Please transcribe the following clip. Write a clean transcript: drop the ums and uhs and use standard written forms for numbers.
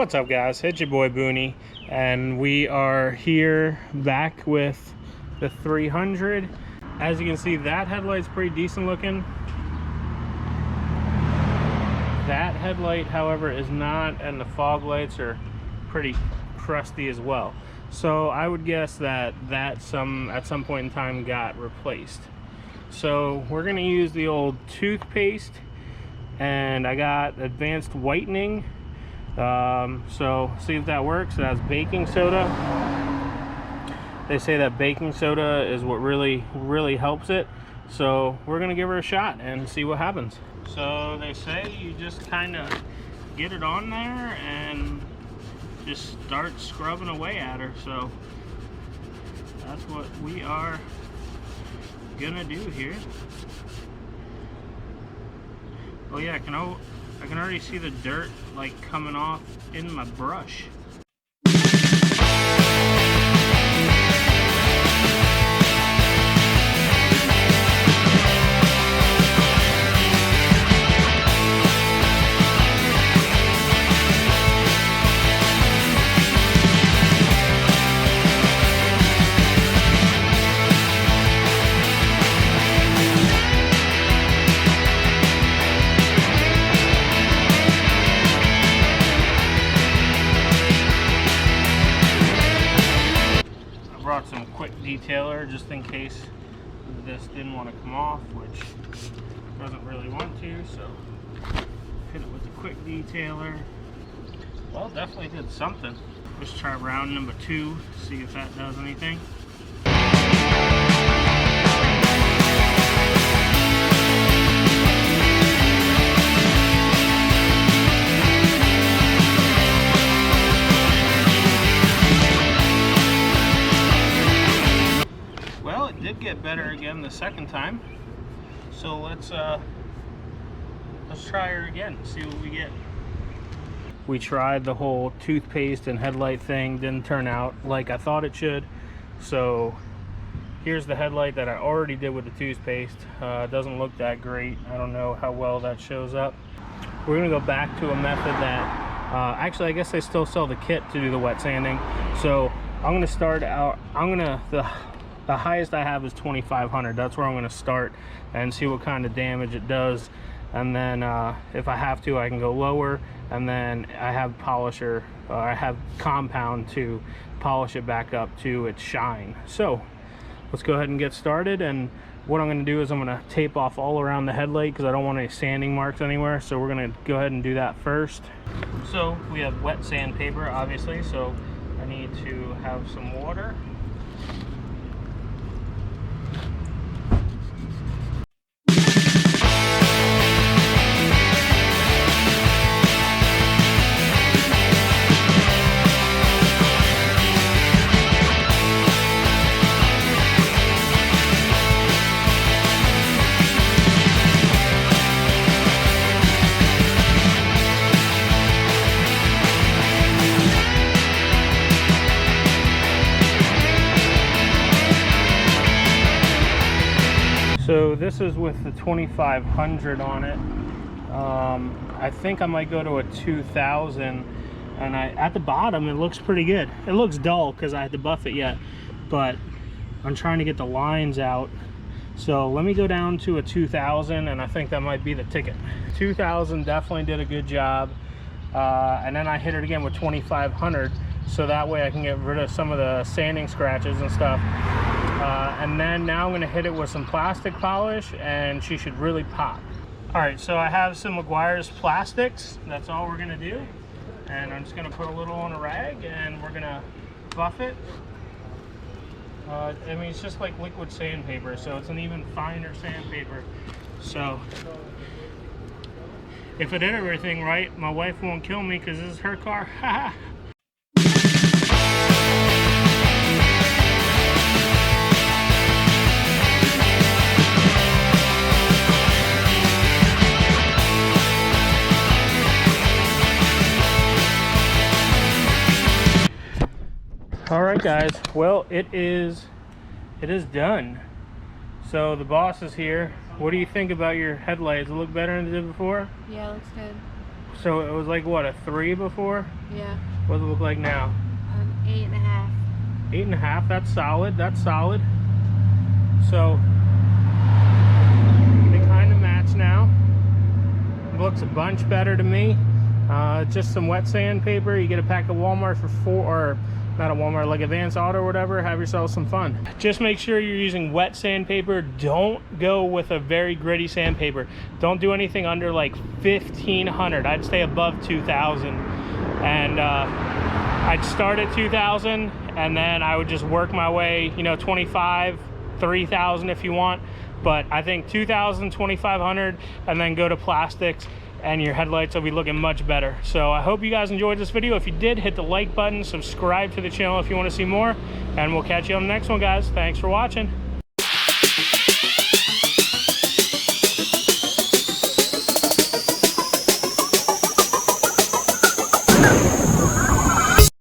What's up, guys? It's your boy Booney, and we are here back with the 300. As you can see, that headlight's pretty decent looking. That headlight, however, is not, and the fog lights are pretty crusty as well. So I would guess that at some point in time got replaced. So we're gonna use the old toothpaste, and I got advanced whitening. So see if that works. It has baking soda. They say that baking soda is what really helps it. So we're gonna give her a shot and see what happens. So they say you just kind of get it on there and just start scrubbing away at her. So that's what we are gonna do here. Oh yeah, I can already see the dirt like coming off in my brush. Some quick detailer just in case this didn't want to come off, which doesn't really want to, so hit it with a quick detailer. Well, definitely did something. Let's try round number 2, see if that does anything. Did get better again the second time, so let's try her again, see what we get. We tried the whole toothpaste and headlight thing, didn't turn out like I thought it should. So here's the headlight that I already did with the toothpaste. It doesn't look that great. I don't know how well that shows up. We're gonna go back to a method that actually I guess they still sell the kit to do the wet sanding. So I'm gonna start out, the highest I have is 2500. That's where I'm going to start and see what kind of damage it does. And then if I have to, I can go lower. And then I have polisher, I have compound to polish it back up to its shine. So let's go ahead and get started. And what I'm going to do is I'm going to tape off all around the headlight because I don't want any sanding marks anywhere. So we're going to go ahead and do that first. So we have wet sandpaper, obviously. So I need to have some water. So this is with the 2500 on it. I think I might go to a 2000, and at the bottom it looks pretty good. It looks dull because I had to buff it yet, but I'm trying to get the lines out. So let me go down to a 2000, and I think that might be the ticket. 2000 definitely did a good job, and then I hit it again with 2500, so that way I can get rid of some of the sanding scratches and stuff. And then now I'm going to hit it with some plastic polish, and she should really pop. Alright, so I have some Meguiar's plastics. That's all we're going to do. And I'm just going to put a little on a rag, and we're going to buff it. I mean, it's just like liquid sandpaper, so it's an even finer sandpaper. So if I did everything right, my wife won't kill me because this is her car. Haha. All right, guys, well, it is done. So the boss is here. What do you think about your headlights? Does it look better than it did before? Yeah, it looks good. So it was like what, a 3 before? Yeah. What does it look like now? 8.5. 8.5. That's solid. That's solid. So they kind of match now. Looks a bunch better to me. Just some wet sandpaper. You get a pack of Walmart for 4, or not a Walmart, like Advance Auto or whatever. Have yourself some fun. Just make sure you're using wet sandpaper. Don't go with a very gritty sandpaper. Don't do anything under like 1500. I'd stay above 2000. And I'd start at 2000 and then I would just work my way, you know, 25, 3000 if you want. But I think 2000, 2500, and then go to plastics, and your headlights will be looking much better. So I hope you guys enjoyed this video. If you did, hit the like button, subscribe to the channel if you want to see more, and we'll catch you on the next one, guys. Thanks for watching.